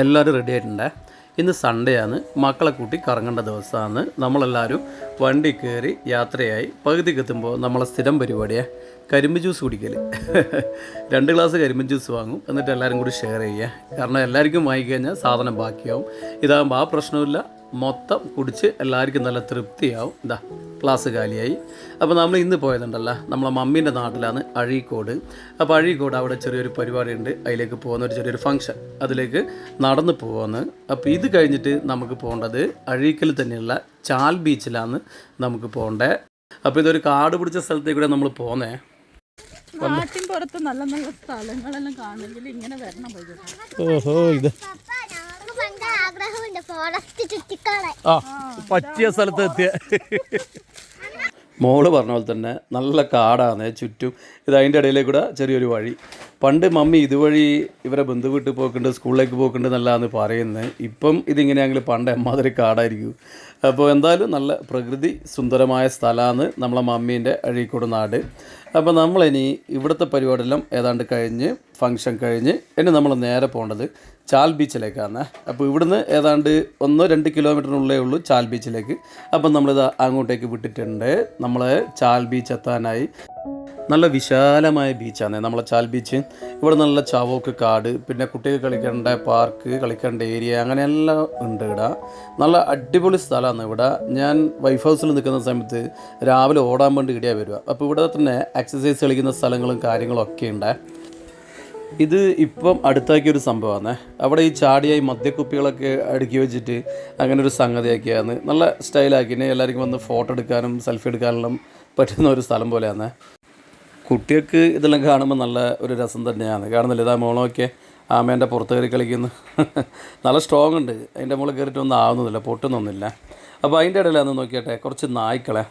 എല്ലാവരും റെഡി ആയിട്ടുണ്ടേ. ഇന്ന് സൺഡേ ആണ്, മക്കളെ കൂട്ടി കറങ്ങേണ്ട ദിവസമാണ്. നമ്മളെല്ലാവരും വണ്ടി കയറി യാത്രയായി പകുതിക്കെത്തുമ്പോൾ നമ്മളെ സ്ഥിരം പരിപാടിയാണ് കരിമ്പ് ജ്യൂസ് കുടിക്കൽ. 2 ഗ്ലാസ് കരിമ്പ് ജ്യൂസ് വാങ്ങും, എന്നിട്ട് എല്ലാവരും കൂടി ഷെയർ ചെയ്യുക. കാരണം എല്ലാവർക്കും വാങ്ങിക്കഴിഞ്ഞാൽ സാധനം ബാക്കിയാവും. ഇതാകുമ്പോൾ ആ പ്രശ്നമില്ല, മൊത്തം കുടിച്ച് എല്ലാവർക്കും നല്ല തൃപ്തിയാവും. ഇതാ ക്ലാസ് കാലിയായി. അപ്പോൾ നമ്മൾ ഇന്ന് പോയതുണ്ടല്ലോ, നമ്മളെ മമ്മീൻ്റെ നാട്ടിലാണ് അഴീക്കോട്. അപ്പോൾ അഴീക്കോട് അവിടെ ചെറിയൊരു പരിപാടിയുണ്ട്, അതിലേക്ക് പോകുന്ന ഒരു ചെറിയൊരു ഫംഗ്ഷൻ, അതിലേക്ക് നടന്ന് പോകുന്നു. അപ്പോൾ ഇത് കഴിഞ്ഞിട്ട് നമുക്ക് പോകേണ്ടത് അഴീക്കൽ തന്നെയുള്ള ചാൽ ബീച്ചിലാണ് നമുക്ക് പോകേണ്ടത്. അപ്പോൾ ഇതൊരു കാട് പിടിച്ച സ്ഥലത്തേക്ക് കൂടെ നമ്മൾ പോകുന്നേ. നാട്ടിൻ പുറത്ത് നല്ല നല്ല സ്ഥലങ്ങളെല്ലാം കാണുമെങ്കിൽ ഇങ്ങനെ വരണം. ഓഹോ, ഇത് പറ്റിയ സ്ഥലത്ത് എത്തിയ മോള് പറഞ്ഞ പോലെ തന്നെ നല്ല കാടാണ് ചുറ്റും. ഇത് അതിൻ്റെ ഇടയിലേക്ക് കൂടെ ചെറിയൊരു വഴി. പണ്ട് മമ്മി ഇതുവഴി ഇവരെ ബന്ധു വീട്ടിൽ പോക്കുണ്ട്, സ്കൂളിലേക്ക് പോക്കുണ്ട് എന്നല്ലാന്ന് പറയുന്നത്. ഇപ്പം ഇതിങ്ങനെയാണെങ്കിൽ പണ്ട് എമ്മാതിരി കാടായിരിക്കും. അപ്പോൾ എന്തായാലും നല്ല പ്രകൃതി സുന്ദരമായ സ്ഥലമാണ് നമ്മളെ മമ്മീൻ്റെ അഴീക്കോട് നാട്. അപ്പോൾ നമ്മളിനി ഇവിടുത്തെ പരിപാടിയെല്ലാം ഏതാണ്ട് കഴിഞ്ഞ്, ഫംഗ്ഷൻ കഴിഞ്ഞ് ഇനി നമ്മൾ നേരെ പോകേണ്ടത് ചാൽ ബീച്ചിലേക്കാണ്. അപ്പോൾ ഇവിടുന്ന് ഏതാണ്ട് 1-2 കിലോമീറ്ററിനുള്ളേ ഉള്ളൂ ചാൽ ബീച്ചിലേക്ക്. അപ്പം നമ്മളിത് അങ്ങോട്ടേക്ക് വിട്ടിട്ടുണ്ട്. നമ്മൾ ചാൽ ബീച്ച് എത്താനായി. നല്ല വിശാലമായ ബീച്ചാണ് നമ്മളെ ചാൽ ബീച്ച്. ഇവിടെ നല്ല ചാവോക്ക് കാട്, പിന്നെ കുട്ടികൾക്ക് കളിക്കേണ്ട പാർക്ക്, കളിക്കേണ്ട ഏരിയ, അങ്ങനെയെല്ലാം ഉണ്ട് ഇവിടെ. നല്ല അടിപൊളി സ്ഥലമാണ് ഇവിടെ. ഞാൻ വൈഫ് ഹൗസിൽ നിൽക്കുന്ന സമയത്ത് രാവിലെ ഓടാൻ വേണ്ടി ഇടിയാണ് വരിക. അപ്പോൾ ഇവിടെ തന്നെ എക്സസൈസ് കളിക്കുന്ന സ്ഥലങ്ങളും കാര്യങ്ങളും ഒക്കെ ഉണ്ട്. ഇത് ഇപ്പം അടുത്താക്കിയൊരു സംഭവമാണ്. അവിടെ ഈ ചാടിയായി മദ്യക്കുപ്പികളൊക്കെ അടുക്കി വെച്ചിട്ട് അങ്ങനെ ഒരു സംഗതിയാക്കിയാണ്. നല്ല സ്റ്റൈലാക്കിനെ എല്ലാവർക്കും വന്ന് ഫോട്ടോ എടുക്കാനും സെൽഫി എടുക്കാനെല്ലാം പറ്റുന്ന ഒരു സ്ഥലം പോലെയാണ്. കുട്ടികൾക്ക് ഇതെല്ലാം കാണുമ്പോൾ നല്ല ഒരു രസം തന്നെയാണ്. കാണുന്നില്ല, ഇതാ മോളൊക്കെ ആമേൻ്റെ പുറത്ത് കയറി കളിക്കുന്നു. നല്ല സ്ട്രോങ് ഉണ്ട്, അതിൻ്റെ മുകളിൽ കയറിയിട്ടൊന്നും ആവുന്നില്ല, പൊട്ടുന്നൊന്നുമില്ല. അപ്പോൾ അതിൻ്റെ ഇടയിലാന്ന് നോക്കിയാട്ടെ കുറച്ച് നായ്ക്കളെ.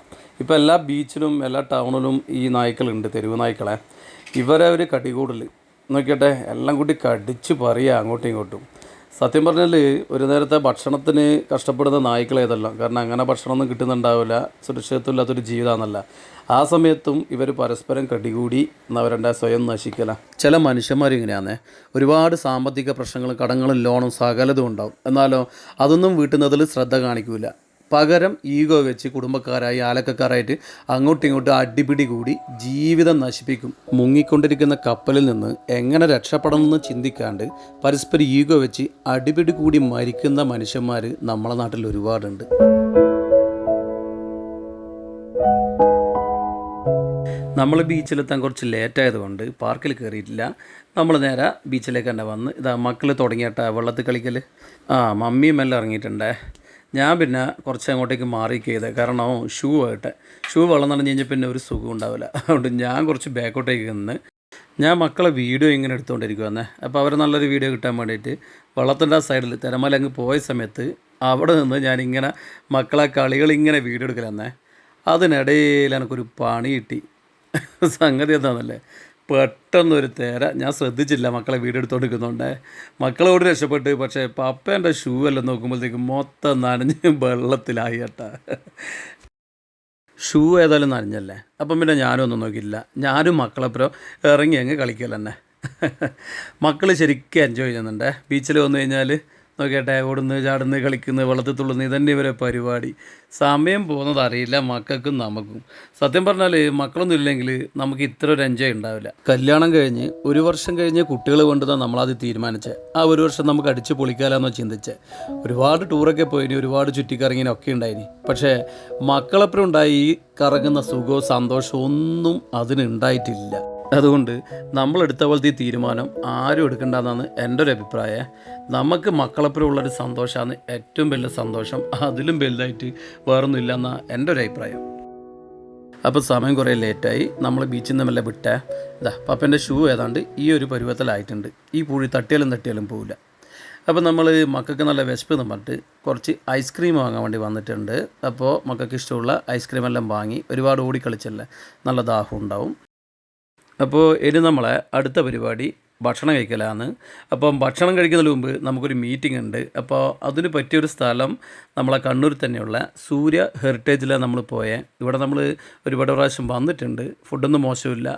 ഇപ്പോൾ എല്ലാ ബീച്ചിലും എല്ലാ ടൗണിലും ഈ നായ്ക്കളുണ്ട്, തെരുവ് നായ്ക്കളെ. ഇവരെ ഒരു കടികൂടൽ നോക്കിയാട്ടെ, എല്ലാം കൂടി കടിച്ച് പറയുക അങ്ങോട്ടും ഇങ്ങോട്ടും. സത്യം പറഞ്ഞാൽ ഒരു നേരത്തെ ഭക്ഷണത്തിന് കഷ്ടപ്പെടുന്ന നായ്ക്കളേതല്ല. കാരണം അങ്ങനെ ഭക്ഷണമൊന്നും കിട്ടുന്നുണ്ടാവില്ല, സുരക്ഷിതത്വമില്ലാത്തൊരു ജീവിതമാണല്ല. ആ സമയത്തും ഇവർ പരസ്പരം കടികൂടി എന്നവരുടെ സ്വയം നശിക്കല. ചില മനുഷ്യന്മാർ ഇങ്ങനെയാണ്. ഒരുപാട് സാമ്പത്തിക പ്രശ്നങ്ങളും കടങ്ങളും ലോണും സകലതും ഉണ്ടാവും, എന്നാലോ അതൊന്നും വീട്ടുന്നതിൽ ശ്രദ്ധ കാണിക്കില്ല. പകരം ഈഗോ വെച്ച് കുടുംബക്കാരായി ആലക്കക്കാരായിട്ട് അങ്ങോട്ടും ഇങ്ങോട്ടും അടിപിടി കൂടി ജീവിതം നശിപ്പിക്കും. മുങ്ങിക്കൊണ്ടിരിക്കുന്ന കപ്പലിൽ നിന്ന് എങ്ങനെ രക്ഷപ്പെടണമെന്ന് ചിന്തിക്കാണ്ട് പരസ്പരം ഈഗോ വെച്ച് അടിപിടി കൂടി മരിക്കുന്ന മനുഷ്യന്മാർ നമ്മളെ നാട്ടിൽ ഒരുപാടുണ്ട്. നമ്മൾ ബീച്ചിലെത്താൻ കുറച്ച് ലേറ്റായതുകൊണ്ട് പാർക്കിൽ കയറിയിട്ടില്ല. നമ്മൾ നേരെ ബീച്ചിലേക്ക് തന്നെ വന്ന് ഇതാ മക്കൾ തുടങ്ങിയിട്ടാ വെള്ളത്തിൽ കളിക്കൽ. മമ്മിയും എല്ലാം ഇറങ്ങിയിട്ടുണ്ടേ. ഞാൻ പിന്നെ കുറച്ച് അങ്ങോട്ടേക്ക് മാറി ചെയ്തത്, കാരണം ഷൂ വെള്ളം നനഞ്ഞ് കഴിഞ്ഞാൽ പിന്നെ ഒരു സുഖം ഉണ്ടാവില്ല. അതുകൊണ്ട് ഞാൻ കുറച്ച് ബാക്കോട്ടേക്ക് നിന്ന് ഞാൻ മക്കളെ വീഡിയോ ഇങ്ങനെ എടുത്തുകൊണ്ടിരിക്കുവന്നേ. അപ്പോൾ അവർ നല്ലൊരു വീഡിയോ കിട്ടാൻ വേണ്ടിയിട്ട് വെള്ളത്തിൻ്റെ ആ സൈഡിൽ തിരമല അങ്ങ് പോയ സമയത്ത് അവിടെ നിന്ന് ഞാനിങ്ങനെ മക്കളെ കളികളിങ്ങനെ വീഡിയോ എടുക്കലെന്നേ. അതിനിടയിൽ എനിക്കൊരു പണി കിട്ടി. സംഗതി എന്താണെന്നല്ലേ, പെട്ടെന്നൊരു തേര ഞാൻ ശ്രദ്ധിച്ചില്ല, മക്കളെ വീഡിയോ എടുത്തുകൊണ്ടിരിക്കുന്നുണ്ട്. മക്കളോട് രക്ഷപ്പെട്ട്. പക്ഷേ പപ്പേൻ്റെ ഷൂ എല്ലാം നോക്കുമ്പോഴത്തേക്കും മൊത്തം നനഞ്ഞ് വെള്ളത്തിലായി കേട്ടാ. ഷൂ ഏതായാലും നനഞ്ഞല്ലേ, അപ്പം പിന്നെ ഞാനും ഒന്നും നോക്കിയില്ല. ഞാനും മക്കളെപ്പുറം ഇറങ്ങി അങ്ങ് കളിക്കലെന്നെ. മക്കൾ ശരിക്കും എൻജോയ് ചെയ്യുന്നുണ്ട്. ബീച്ചിൽ വന്നു കഴിഞ്ഞാൽ നോക്കിയാട്ടെ, ഓടുന്ന് ചാടുന്ന് കളിക്കുന്നു, വെള്ളത്തിൽ തുള്ളുന്നു, ഇതന്നെ ഇവരെ പരിപാടി. സമയം പോകുന്നത് അറിയില്ല മക്കൾക്കും നമുക്കും. സത്യം പറഞ്ഞാൽ മക്കളൊന്നും ഇല്ലെങ്കിൽ നമുക്ക് ഇത്ര ഒരു എൻജോയ് ഉണ്ടാവില്ല. കല്യാണം കഴിഞ്ഞ് 1 വർഷം കഴിഞ്ഞ് കുട്ടികൾ കൊണ്ടുവന്നാൽ നമ്മളത് തീരുമാനിച്ചത്. ആ 1 വർഷം നമുക്ക് അടിച്ച് പൊളിക്കാമെന്നോ ചിന്തിച്ചത്. ഒരുപാട് ടൂറൊക്കെ പോയിന്, ഒരുപാട് ചുറ്റിക്കറങ്ങിനൊക്കെ ഉണ്ടായിന്. പക്ഷേ മക്കളെപ്പുറം ഉണ്ടായി ഈ കറങ്ങുന്ന സുഖവും സന്തോഷവും ഒന്നും അതിനുണ്ടായിട്ടില്ല. അതുകൊണ്ട് നമ്മളെടുത്ത പോലത്തെ ഈ തീരുമാനം ആരും എടുക്കേണ്ടതെന്നാണ് എൻ്റെ ഒരു അഭിപ്രായം. നമുക്ക് മക്കളെപ്പോഴും ഉള്ളൊരു സന്തോഷമാണ് ഏറ്റവും വലിയ സന്തോഷം. അതിലും വലുതായിട്ട് വേറൊന്നും ഇല്ല എന്നാണ് എൻ്റെ ഒരു അഭിപ്രായം. അപ്പോൾ സമയം കുറേ ലേറ്റായി. നമ്മൾ ബീച്ചിൽ നിന്ന് മെല്ലെ വിട്ടേ. ഇതാ പപ്പൻ്റെ ഷൂ ഏതാണ്ട് ഈ ഒരു പരുവത്തിലായിട്ടുണ്ട്. ഈ പൂഴി തട്ടിയാലും പോവില്ല. അപ്പോൾ നമ്മൾ മക്കൾക്ക് നല്ല വിശപ്പ് എന്ന് പറഞ്ഞിട്ട് കുറച്ച് ഐസ്ക്രീം വാങ്ങാൻ വേണ്ടി വന്നിട്ടുണ്ട്. അപ്പോൾ മക്കൾക്ക് ഇഷ്ടമുള്ള ഐസ്ക്രീമെല്ലാം വാങ്ങി. ഒരുപാട് ഓടിക്കളിച്ചല്ലേ, നല്ല ദാഹം ഉണ്ടാവും. അപ്പോൾ ഇനി നമ്മളെ അടുത്ത പരിപാടി ഭക്ഷണം കഴിക്കലാണ്. അപ്പം ഭക്ഷണം കഴിക്കുന്നതിന് മുമ്പ് നമുക്കൊരു മീറ്റിംഗ് ഉണ്ട്. അപ്പോൾ അതിന് പറ്റിയൊരു സ്ഥലം നമ്മളെ കണ്ണൂർ തന്നെയുള്ള സൂര്യ ഹെറിറ്റേജിലാണ് നമ്മൾ പോയത്. ഇവിടെ നമ്മൾ ഒരുപാട് പ്രാവശ്യം വന്നിട്ടുണ്ട്. ഫുഡൊന്നും മോശമില്ല.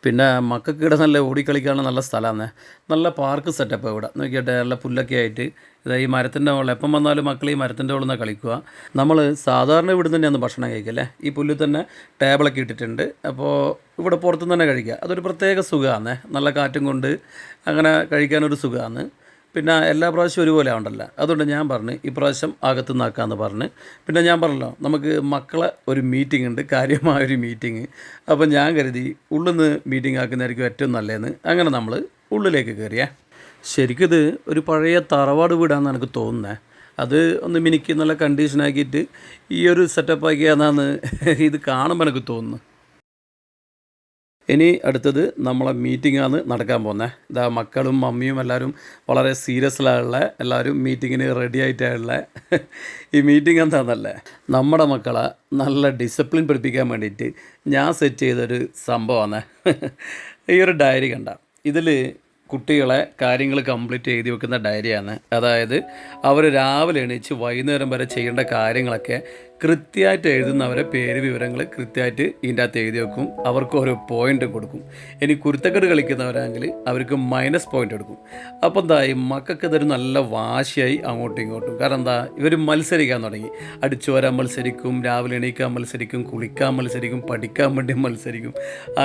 പിന്നെ മക്കൾക്ക് ഇവിടെ നല്ല ഓടിക്കളിക്കാനുള്ള നല്ല സ്ഥലമാണ്. നല്ല പാർക്ക് സെറ്റപ്പ് ഇവിടെ നോക്കിയിട്ട് നല്ല പുല്ലൊക്കെ ആയിട്ട് ഇതാ ഈ മരത്തിൻ്റെ മുകളിൽ എപ്പം വന്നാലും മക്കൾ ഈ മരത്തിൻ്റെ മുകളിൽ നിന്ന് കളിക്കുക. നമ്മൾ സാധാരണ ഇവിടെ തന്നെയാണ് ഭക്ഷണം കഴിക്കല്ലേ, ഈ പുല്ലിൽ തന്നെ ടേബിളൊക്കെ ഇട്ടിട്ടുണ്ട്. അപ്പോൾ ഇവിടെ പുറത്തുനിന്ന് തന്നെ കഴിക്കുക, അതൊരു പ്രത്യേക സുഖമാണ്. നല്ല കാറ്റും കൊണ്ട് അങ്ങനെ കഴിക്കാനൊരു സുഖമാണ്. പിന്നെ എല്ലാ പ്രാവശ്യവും ഒരുപോലെ ആവണ്ടല്ലോ, അതുകൊണ്ട് ഞാൻ പറഞ്ഞ് ഇപ്രാവശ്യം അകത്ത് നിന്നാക്കാമെന്ന് പറഞ്ഞ്. പിന്നെ ഞാൻ പറഞ്ഞല്ലോ നമുക്ക് മക്കളെ ഒരു മീറ്റിംഗ് ഉണ്ട്, കാര്യമായൊരു മീറ്റിംഗ്. അപ്പോൾ ഞാൻ കരുതി ഉള്ളിൽ നിന്ന് മീറ്റിംഗ് ആക്കുന്നതായിരിക്കും ഏറ്റവും നല്ലതെന്ന്. അങ്ങനെ നമ്മൾ ഉള്ളിലേക്ക് കയറിയേ. ശരിക്കും ഇത് ഒരു പഴയ തറവാട് വീടാണെന്ന് എനിക്ക് തോന്നുന്നത്. അത് ഒന്ന് മിനിക്ക് നല്ല കണ്ടീഷനാക്കിയിട്ട് ഈ ഒരു സെറ്റപ്പ് ആക്കിയാന്നാണ് ഇത് കാണുമ്പോൾ എനിക്ക് തോന്നുന്നു. ഇനി അടുത്തത് നമ്മളെ മീറ്റിംഗാണ് നടക്കാൻ പോകുന്നത്. ഇതാ മക്കളും മമ്മിയും എല്ലാവരും വളരെ സീരിയസിലുള്ള എല്ലാവരും മീറ്റിങ്ങിന് റെഡി ആയിട്ടുള്ള ഈ മീറ്റിംഗ് എന്താണെന്നല്ലേ, നമ്മുടെ മക്കളെ നല്ല ഡിസിപ്ലിൻ പഠിപ്പിക്കാൻ വേണ്ടിയിട്ട് ഞാൻ സെറ്റ് ചെയ്തൊരു സംഭവമാണ്. ഈ ഒരു ഡയറി കണ്ട, ഇതിൽ കുട്ടികളെ കാര്യങ്ങൾ കംപ്ലീറ്റ് എഴുതി വെക്കുന്ന ഡയറിയാണ്. അതായത് അവർ രാവിലെ എണീച്ച് വൈകുന്നേരം വരെ ചെയ്യേണ്ട കാര്യങ്ങളൊക്കെ കൃത്യമായിട്ട് എഴുതുന്നവരെ പേര് വിവരങ്ങൾ കൃത്യമായിട്ട് ഇതിൻ്റെ അകത്ത് എഴുതി വെക്കും. അവർക്ക് ഓരോ പോയിൻ്റ് കൊടുക്കും. ഇനി കുരുത്തക്കെട്ട് കളിക്കുന്നവരാണെങ്കിൽ അവർക്ക് മൈനസ് പോയിൻ്റ് എടുക്കും. അപ്പോൾ എന്തായി മക്കൾക്ക് ഇതൊരു നല്ല വാശിയായി അങ്ങോട്ടും ഇങ്ങോട്ടും. കാരണം എന്താ, ഇവർ മത്സരിക്കാൻ തുടങ്ങി. അടിച്ചു വരാൻ മത്സരിക്കും, രാവിലെ എണീക്കാൻ മത്സരിക്കും, കുളിക്കാൻ മത്സരിക്കും, പഠിക്കാൻ വേണ്ടി മത്സരിക്കും.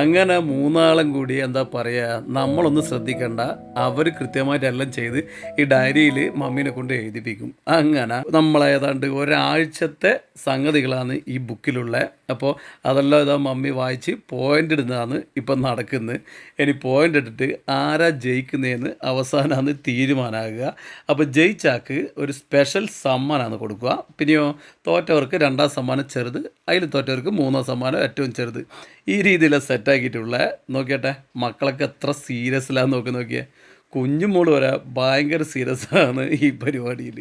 അങ്ങനെ മൂന്നാളും കൂടി എന്താ പറയുക, നമ്മളൊന്നും ശ്രദ്ധിക്കേണ്ട, അവർ കൃത്യമായിട്ടെല്ലാം ചെയ്ത് ഈ ഡയറിയിൽ മമ്മീനെ കൊണ്ട് എഴുതിപ്പിക്കും. അങ്ങനെ നമ്മളേതാണ്ട് ഒരാഴ്ചത്തെ സംഗതികളാണ് ഈ ബുക്കിലുള്ള. അപ്പോൾ അതെല്ലാം ഇതാ മമ്മി വായിച്ച് പോയിൻ്റ് ഇടുന്നതാണ് ഇപ്പം നടക്കുന്നത്. ഇനി പോയിൻ്റ് ഇട്ടിട്ട് ആരാ ജയിക്കുന്നതെന്ന് അവസാനമാണ് തീരുമാനമാകുക. അപ്പോൾ ജയിച്ചാക്ക് ഒരു സ്പെഷ്യൽ സമ്മാനമാണ് കൊടുക്കുക. പിന്നെയോ തോറ്റവർക്ക് 2ാം സമ്മാനം ചെറുത്, അതിൽ തോറ്റവർക്ക് 3ാം സമ്മാനം ഏറ്റവും ചെറുത്. ഈ രീതിയിലാണ് സെറ്റാക്കിയിട്ടുള്ള. നോക്കിയട്ടെ മക്കളൊക്കെ എത്ര സീരിയസിലാന്ന് നോക്കിയേ. കുഞ്ഞുമോള് വരെ ഭയങ്കര സീരിയസ് ആണ് ഈ പരിപാടിയിൽ.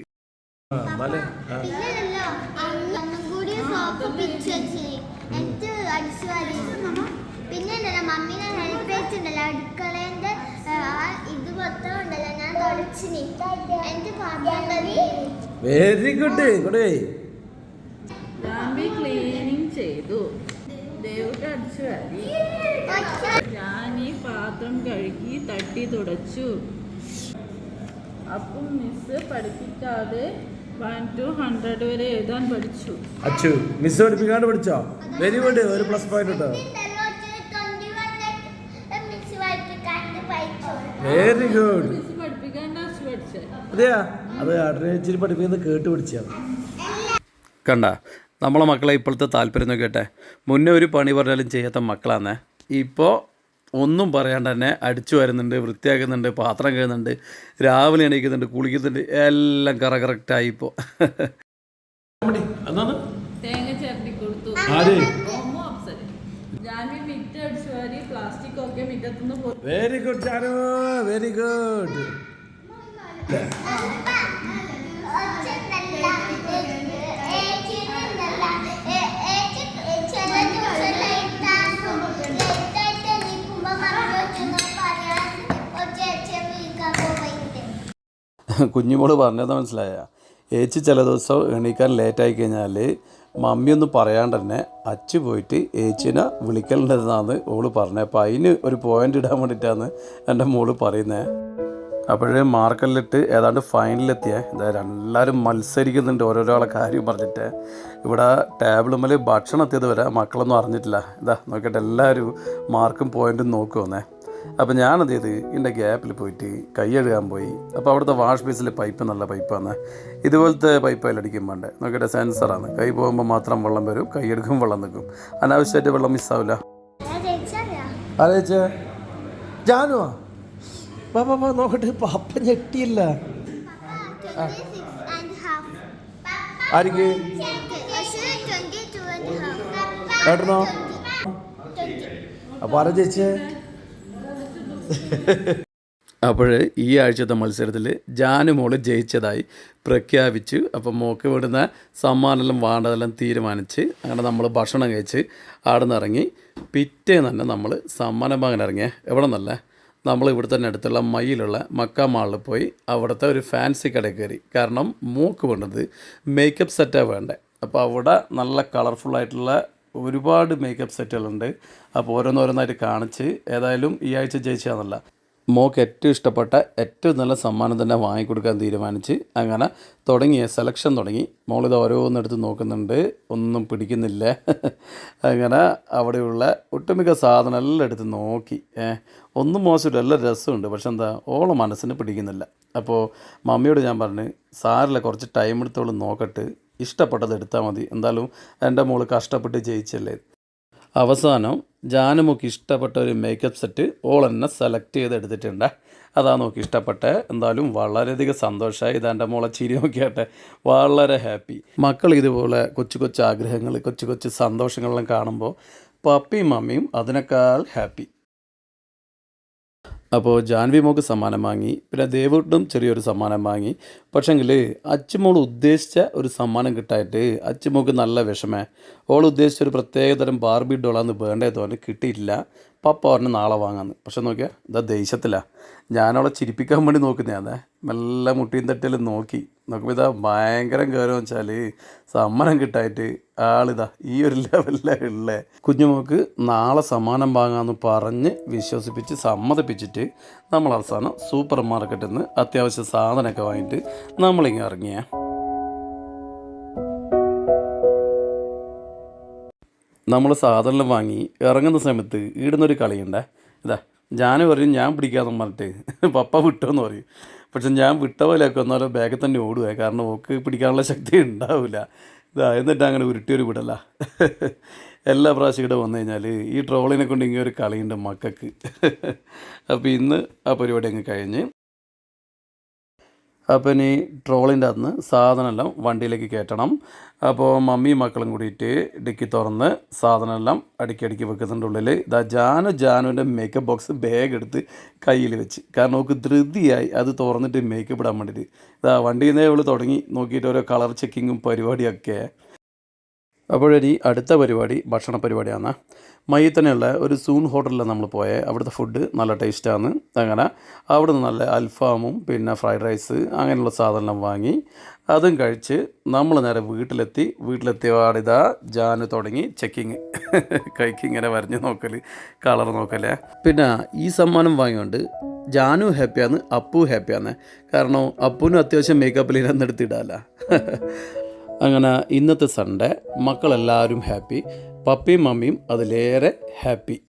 പിന്നെ മമ്മീനെ ഹെൽപ്പ് ചെയ്തിട്ടുണ്ടല്ലോ അടുക്കളേന്റെ ഇത് മൊത്തം ഉണ്ടല്ലോ, ഞാൻ തുടച്ചിനി എനിക്ക് വെരി ഗുഡ് ക്ലീനിങ് ചെയ്തു, ദേവുട്ട് അടിച്ചു വാരി, ഞാൻ ഈ പാത്രം കഴുകി തട്ടി തുടച്ചു. അപ്പം മിസ് പഠിപ്പിക്കാതെ 1 to 100 വരെ എഴുതാൻ പഠിച്ചു. അച്ചു മിസ് പഠിപ്പിക്കാണ്ട് പഠിച്ചോ? വെരി ഗുഡ്, ഒരു പ്ലസ് പോയിന്റ് കേട്ടോ. Very good. മിസ് പഠിപ്പിക്കാണ്ട് അച്ചു പഠിച്ചേ. അതെയാ, അത് അടനേച്ചിരി പഠിപ്പിക്കുന്നത് കേട്ട് പഠിച്ചാണ്. കണ്ട നമ്മളെ മക്കളെ ഇപ്പോഴത്തെ താല്പര്യം നോക്കിയട്ടെ. മുന്നേ ഒരു പണി പറഞ്ഞാലും ചെയ്യാത്ത മക്കളാണ്. ഇപ്പോൾ ഒന്നും പറയാണ്ട് തന്നെ അടിച്ചു വരുന്നുണ്ട്, വൃത്തിയാക്കുന്നുണ്ട്, പാത്രം കഴുകുന്നുണ്ട്, രാവിലെ എണീക്കുന്നുണ്ട്, കുളിക്കുന്നുണ്ട്, എല്ലാം കറക്റ്റായി ഇപ്പോൾ. തേങ്ങ ചേർത്തി കൊടുത്തു. ജാൻവി മിറ്റ് അടിച്ചു വാരി, പ്ലാസ്റ്റിക് ഒക്കെ മിറ്റത്തുനിന്ന് പോയി. Very good Janu, very good. കുഞ്ഞുമോള് പറഞ്ഞത് മനസ്സിലായ ഏച്ചി ചില ദിവസം എണീക്കാൻ ലേറ്റായി കഴിഞ്ഞാൽ മമ്മിയൊന്നും പറയാണ്ട് തന്നെ അച്ചു പോയിട്ട് ഏച്ചിനെ വിളിക്കലുണ്ടെന്നാണ് ഓള് പറഞ്ഞത്. അപ്പോൾ അതിന് ഒരു പോയിൻ്റ് ഇടാൻ വേണ്ടിയിട്ടാണ് എൻ്റെ മോള് പറയുന്നത്. അപ്പോഴേ മാർക്കെല്ലിട്ട് ഏതാണ്ട് ഫൈനലിലെത്തിയേ. ഇതായാലും എല്ലാവരും മത്സരിക്കുന്നുണ്ട് ഓരോരാളെ കാര്യം പറഞ്ഞിട്ട്. ഇവിടെ ടേബിളുമ്മൽ ഭക്ഷണം എത്തിയത് വരെ മക്കളൊന്നും അറിഞ്ഞിട്ടില്ല. ഇതാ നോക്കിയിട്ട് എല്ലാവരും മാർക്കും പോയിൻറ്റും നോക്കുവന്നേ. അപ്പോൾ ഞാനത് ചെയ്ത് ഇതിൻ്റെ ഗ്യാപ്പിൽ പോയിട്ട് കൈ കഴുകാൻ പോയി. അപ്പോൾ അവിടുത്തെ വാഷ് ബേസിലെ പൈപ്പ് നല്ല പൈപ്പാണ്. ഇതുപോലത്തെ പൈപ്പ് അതിലടിക്കും വേണ്ടേ. നോക്കിയിട്ട് സെൻസറാണ്. കൈ പോകുമ്പോൾ മാത്രം വെള്ളം വരും, കൈ എടുക്കും വെള്ളം നിൽക്കും. അനാവശ്യമായിട്ട് വെള്ളം മിസ്സാവില്ല. ആലോചിച്ചേ ജാനുവാ പാപ്പാ നോക്കട്ടെ, പപ്പ ഞെട്ടിയില്ല. ആർക്ക് കേട്ടണോ? അപ്പോൾ ആരാ ചേച്ചേ? അപ്പോൾ ഈ ആഴ്ചത്തെ മത്സരത്തിൽ ജാനുമോള് ജയിച്ചതായി പ്രഖ്യാപിച്ചു. അപ്പം മോക്ക് വിടുന്ന സമ്മാനമെല്ലാം വേണ്ടതെല്ലാം തീരുമാനിച്ച് അങ്ങനെ നമ്മൾ ഭക്ഷണം കഴിച്ച് അവിടെ നിന്ന് ഇറങ്ങി. പിറ്റേന്ന് തന്നെ നമ്മൾ സമ്മാനം വാങ്ങാൻ ഇറങ്ങിയ എവിടെ നിന്നല്ല, നമ്മൾ ഇവിടെ തന്നെ അടുത്തുള്ള മയിലുള്ള മക്ക മാളിൽ പോയി അവിടുത്തെ ഒരു ഫാൻസി കടയിൽ കയറി. കാരണം മോക്ക് വേണ്ടത് മേക്കപ്പ് സെറ്റാണ് വേണ്ടത്. അപ്പോൾ അവിടെ നല്ല കളർഫുള്ളായിട്ടുള്ള ഒരുപാട് മേക്കപ്പ് സെറ്റുകളുണ്ട്. അപ്പോൾ ഓരോന്നോരോന്നായിട്ട് കാണിച്ച് ഏതായാലും ഈ ആഴ്ച ജയിച്ചാന്നല്ല, മോൾക്ക് ഏറ്റവും ഇഷ്ടപ്പെട്ട ഏറ്റവും നല്ല സമ്മാനം തന്നെ വാങ്ങിക്കൊടുക്കാൻ തീരുമാനിച്ച് അങ്ങനെ സെലക്ഷൻ തുടങ്ങി. മോളിത് ഓരോന്നെടുത്ത് നോക്കുന്നുണ്ട്, ഒന്നും പിടിക്കുന്നില്ല. അങ്ങനെ അവിടെയുള്ള ഒട്ടുമിക്ക സാധനം എല്ലാം എടുത്ത് നോക്കി. ഒന്നും മോശമില്ല, എല്ലാം രസമുണ്ട്. പക്ഷെ എന്താ, ഓളെ മനസ്സിന് പിടിക്കുന്നില്ല. അപ്പോൾ മമ്മിയോട് ഞാൻ പറഞ്ഞു, സാറില്ല, കുറച്ച് ടൈം എടുത്തോളം നോക്കട്ട്, ഇഷ്ടപ്പെട്ടത് എടുത്താൽ മതി, എന്തായാലും എൻ്റെ മോള് കഷ്ടപ്പെട്ട് ജയിച്ചല്ലേ. അവസാനം ജാനുമൊക്കെ ഇഷ്ടപ്പെട്ട ഒരു മേക്കപ്പ് സെറ്റ് ഓൾ തന്നെ സെലക്ട് ചെയ്ത് എടുത്തിട്ടുണ്ട്. അതാ നോക്കി ഇഷ്ടപ്പെട്ടെ. എന്തായാലും വളരെയധികം സന്തോഷമായി. ഇതെൻ്റെ മോളെ ചിരി നോക്കിയാട്ടെ, വളരെ ഹാപ്പി. മക്കൾ ഇതുപോലെ കൊച്ചു കൊച്ചു ആഗ്രഹങ്ങൾ, കൊച്ചു കൊച്ചു സന്തോഷങ്ങളെല്ലാം കാണുമ്പോൾ പപ്പിയും മമ്മിയും അതിനേക്കാൾ ഹാപ്പി. അപ്പോൾ ജാൻവി മോൾക്ക് സമ്മാനം വാങ്ങി, പിന്നെ ദേവൂട്ടിനും ചെറിയൊരു സമ്മാനം വാങ്ങി. പക്ഷേങ്കിൽ അച്ചുമോൾ ഉദ്ദേശിച്ച ഒരു സമ്മാനം കിട്ടായിട്ട് അച്ചുമോൾക്ക് നല്ല വിഷമേ. ഓൾ ഉദ്ദേശിച്ച ഒരു പ്രത്യേകതരം ബാർബി ഡോളാന്ന് വേണ്ടേ തോന്നി, കിട്ടിയിട്ടില്ല. പപ്പ പറഞ്ഞ് നാളെ വാങ്ങാമെന്ന്. പക്ഷെ നോക്കിയാൽ ഇതാ ദേഷ്യത്തിലാണ്. ഞാനവളെ ചിരിപ്പിക്കാൻ വേണ്ടി നോക്കുന്നതാണ്. മെല്ലെ മുട്ടിയും തട്ടിലും നോക്കുമ്പോൾ ഇതാ ഭയങ്കരം കയറുമെന്ന് വെച്ചാൽ സമ്മാനം കിട്ടായിട്ട് ആളിതാ ഈ ഒരു ലെവലിലാണ് ഉള്ളത്. കുഞ്ഞുമോൾക്ക് നാളെ സമ്മാനം വാങ്ങാമെന്ന് പറഞ്ഞ് വിശ്വസിപ്പിച്ച് സമ്മതിപ്പിച്ചിട്ട് നമ്മൾ അവസാനം സൂപ്പർ മാർക്കറ്റിൽ നിന്ന് അത്യാവശ്യം സാധനമൊക്കെ വാങ്ങിയിട്ട് നമ്മളിങ്ങനെ ഇറങ്ങിയ. നമ്മൾ സാധനം വാങ്ങി ഇറങ്ങുന്ന സമയത്ത് ഇടുന്നൊരു കളിയുണ്ടേ. ഇതാ ജാനു പറയും ഞാൻ പിടിക്കാമെന്ന് പറഞ്ഞിട്ട് പപ്പ വിട്ടോന്ന് പറയും. പക്ഷെ ഞാൻ വിട്ട പോലെയൊക്കെ വന്നാലും ബാഗിൽ തന്നെ ഓടുക, കാരണം ഓക്ക് പിടിക്കാനുള്ള ശക്തി ഉണ്ടാവില്ല. ഇതാ എന്നിട്ട് അങ്ങനെ ഉരുട്ടിയൊരു വിടല. എല്ലാ പ്രാവശ്യം ഇവിടെ വന്നു കഴിഞ്ഞാൽ ഈ ട്രോളിനെ കൊണ്ട് ഇങ്ങനെ ഒരു കളിയുണ്ട് മക്കൾക്ക്. അപ്പോൾ ഇന്ന് ആ പരിപാടി അങ്ങ് കഴിഞ്ഞ്. അപ്പോൾ ഇനി ട്രോളിൻ്റെ അകത്ത് സാധനമെല്ലാം വണ്ടിയിലേക്ക് കയറ്റണം. അപ്പോൾ മമ്മിയും മക്കളും കൂടിയിട്ട് ഡിക്കി തുറന്ന് സാധനമെല്ലാം അടുക്കി വെക്കുന്നുണ്ട് ഉള്ളിൽ. ഇതാ ജാനുവിൻ്റെ മേക്കപ്പ് ബോക്സ് ബാഗ് എടുത്ത് കയ്യിൽ വെച്ച്, കാരണം നമുക്ക് ധൃതിയായി അത് തുറന്നിട്ട് മേക്കപ്പ് ഇടാൻ വേണ്ടിയിട്ട്. ഇതാ വണ്ടിയിൽ നിന്നേ അവൾ തുടങ്ങി നോക്കിയിട്ട് ഓരോ കളർ ചെക്കിങ്ങും പരിപാടിയൊക്കെ. അപ്പോഴൊരു അടുത്ത പരിപാടി ഭക്ഷണ പരിപാടിയാണ്. മയ്യിൽ തന്നെയുള്ള ഒരു സൂൺ ഹോട്ടലിലാണ് നമ്മൾ പോയത്. അവിടുത്തെ ഫുഡ് നല്ല ടേസ്റ്റാണ്. അങ്ങനെ അവിടെ നിന്ന് നല്ല അൽഫാമും പിന്നെ ഫ്രൈഡ് റൈസ് അങ്ങനെയുള്ള സാധനം വാങ്ങി അതും കഴിച്ച് നമ്മൾ നേരെ വീട്ടിലെത്തിയ പാടിതാ ജാനു തുടങ്ങി ചെക്കിങ്. കൈക്ക് ഇങ്ങനെ വരഞ്ഞ് നോക്കൽ, കളർ നോക്കല്ലേ. പിന്നെ ഈ സമ്മാനം വാങ്ങിയോണ്ട് ജാനു ഹാപ്പിയാണ്, അപ്പു ഹാപ്പിയാണ്. കാരണം അപ്പുവിനും അത്യാവശ്യം മേക്കപ്പിൽ എടുത്തിടാല്ല. അങ്ങനെ ഇന്നത്തെ സൺഡേ മക്കളെല്ലാവരും ഹാപ്പി, പപ്പയും മമ്മിയും അതിലേറെ ഹാപ്പി.